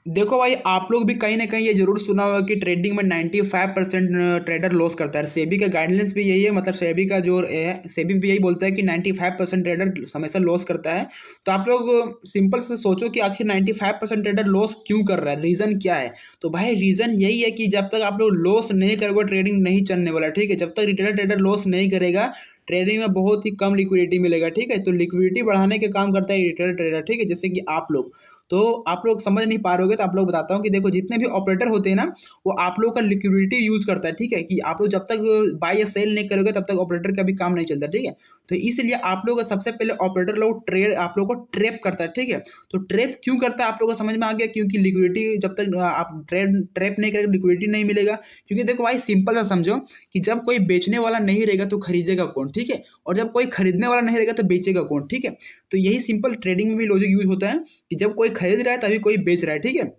देखो भाई, आप लोग भी कहीं ना कहीं ये जरूर सुना होगा कि ट्रेडिंग में 95% ट्रेडर लॉस करता है। सेबी का गाइडलाइंस भी यही है, मतलब सेबी का जो है, सेबी भी यही बोलता है कि 95% ट्रेडर हमेशा लॉस करता है। तो आप लोग सिंपल से सोचो कि आखिर 95% ट्रेडर लॉस क्यों कर रहा है, रीजन क्या है। तो भाई रीजन यही है कि जब तक आप लोग लॉस नहीं करोगे ट्रेडिंग नहीं चलने वाला, ठीक है। जब तक रिटेलर ट्रेडर लॉस नहीं करेगा ट्रेडिंग में बहुत ही कम लिक्विडिटी मिलेगा, ठीक है। तो लिक्विडिटी बढ़ाने का काम करता है रिटेलर ट्रेडर, ठीक है। जैसे कि आप लोग, तो आप लोग समझ नहीं पा रहे होगे तो आप लोग बताता हूँ कि देखो, जितने भी ऑपरेटर होते हैं ना, वो आप लोग का लिक्विडिटी यूज करता है, ठीक है। कि आप लोग जब तक बाय या सेल नहीं करोगे तब तक ऑपरेटर का भी काम नहीं चलता, ठीक है। तो इसलिए आप लोग का सबसे पहले ऑपरेटर लोग ट्रेड आप लोग को ट्रैप करता है, ठीक है। तो ट्रैप क्यों करता है आप लोग को समझ में आ गया, क्योंकि लिक्विडिटी जब तक आप ट्रैप नहीं करेंगे लिक्विडिटी नहीं मिलेगा। क्योंकि देखो भाई, सिंपल सा समझो कि जब कोई बेचने वाला नहीं रहेगा तो खरीदेगा कौन, ठीक है। और जब कोई खरीदने वाला नहीं रहेगा तो बेचेगा कौन, ठीक है। तो यही सिंपल ट्रेडिंग में भी लॉजिक यूज होता है कि जब कोई खरीद रहा है तभी कोई बेच रहा है, ठीक है।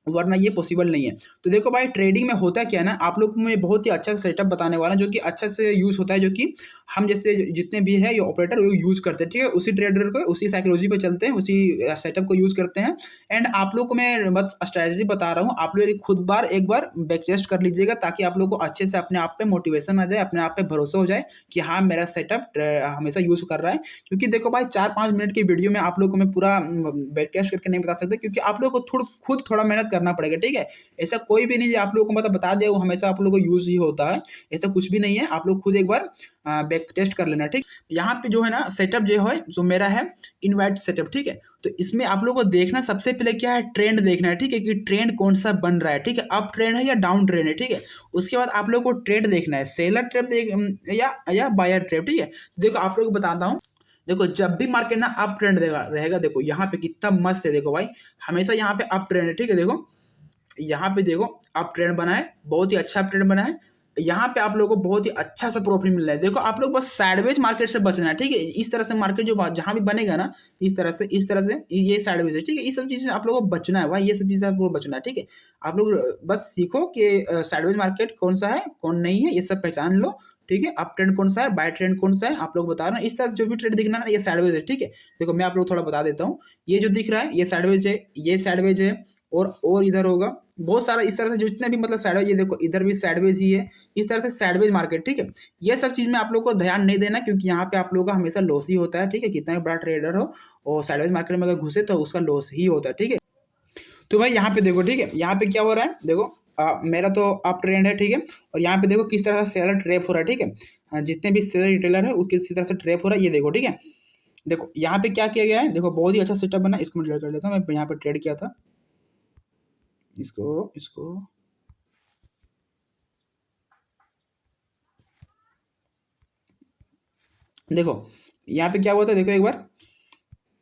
वरना ये पॉसिबल नहीं है। तो देखो भाई, ट्रेडिंग में होता क्या है ना, आप लोग को मैं बहुत ही अच्छा से सेटअप बताने वाला हूं, जो कि अच्छा से यूज होता है, जो कि हम जैसे जितने भी है ये ऑपरेटर वो यूज करते हैं, ठीक है। उसी ट्रेडर को उसी साइकोलॉजी पे चलते हैं, उसी सेटअप को यूज करते हैं। एंड आप लोग को मैं बस स्ट्रेटजी बता रहा हूँ, आप लोग खुद एक बार बैक टेस्ट कर लीजिएगा, ताकि आप लोग को अच्छे से अपने आप पे मोटिवेशन आ जाए, अपने आप पे भरोसा हो जाए कि हाँ, मेरा सेटअप हमेशा यूज कर रहा है। क्योंकि देखो भाई, 4-5 मिनट की वीडियो में आप लोग को मैं पूरा बैक टेस्ट करके नहीं बता सकता, क्योंकि आप लोग को खुद थोड़ा मेहनत करना पड़ेगा, ठीक है। ऐसा कोई भी नहीं है आप लोगों को मतलब बता दे वो हमेशा आप लोग को यूज ही होता है, ऐसा कुछ भी नहीं है। आप लोग खुद एक बार बैक टेस्ट कर लेना, ठीक। यहाँ पे जो है ना सेटअप जो है, जो मेरा है इनवाइट सेटअप, ठीक है। तो इसमें आप लोग को देखना सबसे पहले क्या है, ट्रेंड देखना है, ठीक है। कि ट्रेंड कौन सा बन रहा है, ठीक है। अप ट्रेंड है या डाउन ट्रेंड है, ठीक है। उसके बाद आप लोग को ट्रेड देखना है, सेलर ट्रेप देख या बायर ट्रेप, ठीक है। तो देखो आप लोग को बताता हूँ। देखो, जब भी मार्केट ना अप ट्रेंड रहेगा, देखो यहाँ पे कितना मस्त है, देखो भाई, हमेशा यहाँ पे अप ट्रेंड है, ठीक है। देखो यहाँ पे देखो आप ट्रेंड बना है, बहुत ही अच्छा ट्रेंड बना है। यहाँ पे आप लोगों को बहुत ही अच्छा सा प्रॉफिट मिल रहा है। देखो आप लोग बस साइडवेज मार्केट से बचना है, ठीक है। इस तरह से मार्केट जो जहां भी बनेगा ना, इस तरह से ये साइडवेज है, ठीक है। ये सब चीजें आप लोगों को बचना है भाई, ये सब चीजें आपको बचना है, ठीक है। आप लोग बस सीखो कि साइडवेज मार्केट कौन सा है कौन नहीं है, ये सब पहचान लो, ठीक है। अप ट्रेंड कौन सा है, बाय ट्रेंड कौन सा है, आप लोग बता रहे हैं। इस तरह से जो भी ट्रेंड दिखना है ये साइडवेज है, ठीक है। देखो मैं आप लोग थोड़ा बता देता हूँ। ये जो दिख रहा है ये साइडवेज है, ये साइडवेज है, और इधर होगा बहुत सारा। इस तरह से जितने भी मतलब साइडवेज, ये देखो इधर भी साइडवेज ही है। इस तरह से साइडवेज मार्केट, ठीक है। ये सब चीज में आप लोग को ध्यान नहीं देना, क्योंकि यहाँ पे आप लोगों का हमेशा लॉस ही होता है, ठीक है। कितना भी बड़ा ट्रेडर हो और साइडवेज मार्केट में अगर घुसे तो उसका लॉस ही होता है, ठीक है। तो भाई यहाँ पे देखो, ठीक है, यहाँ पे क्या हो रहा है, देखो मेरा तो अप ट्रेंड है, ठीक है। और यहाँ पे देखो किस तरह से सेलर ट्रैप हो रहा है, ठीक है। जितने भी सेलर रिटेलर है वो किस तरह से ट्रैप हो रहा है ये देखो, ठीक है। देखो यहाँ पे क्या किया गया है, देखो बहुत ही अच्छा सेटअप बना। इसको मैं डिलीट कर लेता हूँ, मैं यहाँ पे ट्रेड किया था, इसको इसको देखो यहाँ पे क्या हुआ था, देखो एक बार।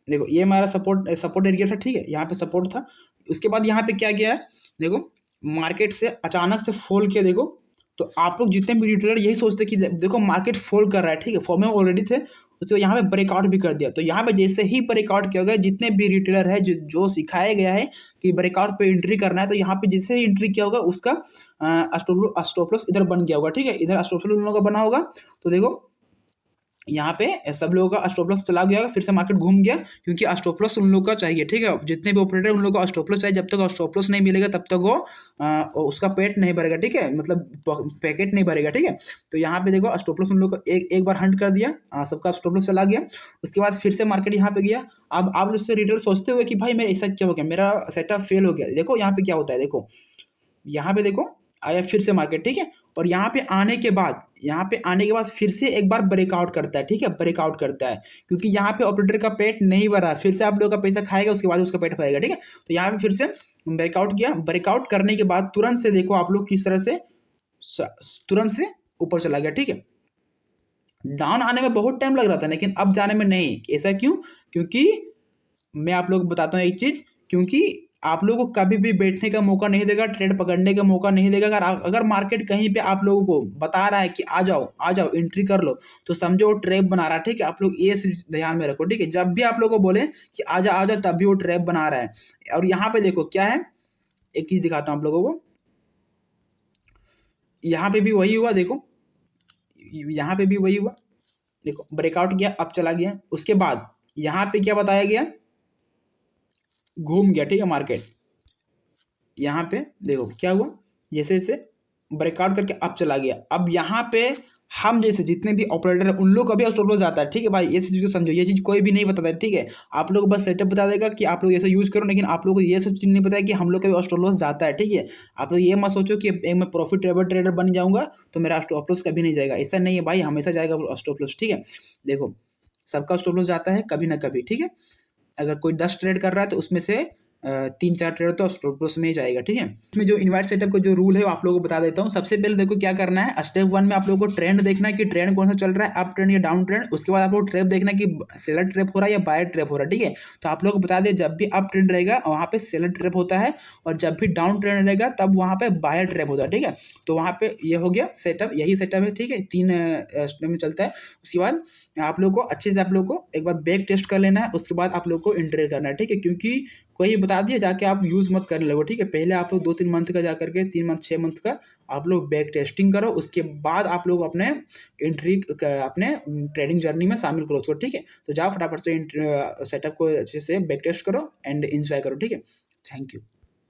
देखो ये हमारा सपोर्ट एरिया था, ठीक है। यहाँ पे सपोर्ट था। उसके बाद यहाँ पे क्या किया है, देखो मार्केट से अचानक से फॉल किया, देखो। तो आप लोग जितने भी रिटेलर यही सोचते कि देखो मार्केट फॉल कर रहा है, ठीक है। फॉल में ऑलरेडी थे, तो यहाँ पे ब्रेकआउट भी कर दिया। तो यहाँ पे जैसे ही ब्रेकआउट किया गया, जितने भी रिटेलर है जो सिखाया गया है कि ब्रेकआउट पे एंट्री करना है, तो यहाँ पे जैसे ही एंट्री किया होगा उसका स्टॉप लॉस इधर बन गया होगा, ठीक है। इधर स्टॉप लॉस उन लोगों का बना होगा। तो देखो यहाँ पे सब लोगों का स्टॉप लॉस चला गया, फिर से मार्केट घूम गया, क्योंकि स्टॉप लॉस उन लोगों का चाहिए, ठीक है। जितने भी ऑपरेटर उन लोगों का स्टॉप लॉस चाहिए। जब तक स्टॉप लॉस नहीं मिलेगा तब तक वो उसका पेट नहीं भरेगा, ठीक है। मतलब पैकेट नहीं भरेगा, ठीक है। तो यहाँ पे देखो स्टॉप लॉस उन लोगों को एक बार हंट कर दिया, सबका स्टॉप लॉस चला गया। उसके बाद फिर से मार्केट यहाँ पे गया। अब आप उससे रिटेलर सोचते हुए कि भाई मेरा ऐसा क्या हो गया, मेरा सेटअप फेल हो गया। देखो यहाँ पे क्या होता है, देखो यहाँ पे देखो आया फिर से मार्केट, ठीक है। और यहाँ पे आने के बाद फिर से एक बार ब्रेकआउट करता है, ठीक है। ब्रेकआउट करता है क्योंकि यहाँ पे ऑपरेटर का पेट नहीं भरा, फिर से आप लोगों का पैसा खाएगा, उसके बाद उसका पेट भरेगा, ठीक है। तो यहाँ पे फिर से ब्रेकआउट किया। ब्रेकआउट करने के बाद तुरंत से देखो आप लोग किस तरह से तुरंत से ऊपर चला गया, ठीक है। डाउन आने में बहुत टाइम लग रहा था, लेकिन अब जाने में नहीं। ऐसा क्यों? क्योंकि मैं आप लोग को बताता हूँ एक चीज, क्योंकि आप लोगों को कभी भी बैठने का मौका नहीं देगा, ट्रेड पकड़ने का मौका नहीं देगा। अगर मार्केट कहीं पे आप लोगों को बता रहा है कि आ जाओ एंट्री कर लो, तो समझो वो ट्रैप बना रहा है, ठीक है। आप लोग ये ध्यान में रखो, ठीक है। जब भी आप लोगों को बोले कि आ जाओ, तभी वो ट्रैप बना रहा है। और यहाँ पे देखो क्या है, एक चीज दिखाता हूँ आप लोगों को। यहाँ पे भी वही हुआ, देखो यहाँ पे भी वही हुआ। देखो ब्रेकआउट किया, अब चला गया। उसके बाद यहाँ पे क्या बताया गया, घूम गया, ठीक है मार्केट। यहाँ पे देखो क्या हुआ, जैसे जैसे ब्रेकआउट करके अब चला गया। अब यहाँ पे हम जैसे जितने भी ऑपरेटर है उन लोग का भी स्टॉप लॉस जाता है, ठीक है भाई, ये चीज़ को समझो, ये चीज़ कोई भी नहीं बताता है, ठीक है। आप लोग बस सेटअप बता देगा कि आप लोग ऐसे यूज़ करो, लेकिन आप लोग को ये सब चीज़ नहीं पता है कि हम लोग का भी स्टॉप लॉस जाता है, ठीक है। आप लोग ये मत सोचो कि मैं प्रॉफिटेबल ट्रेडर बन जाऊंगा तो मेरा स्टॉप लॉस कभी नहीं जाएगा, ऐसा नहीं है भाई, हमेशा जाएगा स्टॉप लॉस, ठीक है। देखो सबका स्टॉप लॉस जाता है कभी ना कभी, ठीक है। अगर कोई 10 ट्रेड कर रहा है तो उसमें से 3-4 ट्रेड तो स्टॉप लॉस में ही जाएगा, ठीक है। इसमें जो इन्वाइट सेटअप का जो रूल है वो आप लोगों को बता देता हूँ। सबसे पहले देखो क्या करना है, स्टेप 1 में आप लोगों को ट्रेंड देखना है कि ट्रेंड कौन सा चल रहा है, अप ट्रेंड या डाउन ट्रेंड। उसके बाद आप लोग ट्रेप देखना है कि सेलर ट्रेप हो रहा है या बायर ट्रेप हो रहा है, ठीक है। तो आप लोग को बता दें, जब भी अप ट्रेंड रहेगा वहाँ पे सेलर ट्रेप होता है, और जब भी डाउन ट्रेंड रहेगा तब वहाँ पे बायर ट्रेप होता है, ठीक है। तो वहाँ पे ये हो गया सेटअप, यही सेटअप है, ठीक है। 3 स्टेप में चलता है। उसके बाद आप लोग को अच्छे से आप लोग को एक बार बैक टेस्ट कर लेना है, उसके बाद आप लोग को एंट्री करना है, ठीक है। क्योंकि कोई बता दिया जाके आप यूज़ मत कर लगो, ठीक है। पहले आप लोग 2-3 मंथ का जा करके 3 मंथ 6 मंथ का आप लोग बैक टेस्टिंग करो, उसके बाद आप लोग अपने एंट्री अपने ट्रेडिंग जर्नी में शामिल करो उसको, ठीक है। तो जाओ फटाफट से सेटअप को अच्छे से बैक टेस्ट करो एंड एंजॉय करो, ठीक है। Thank you.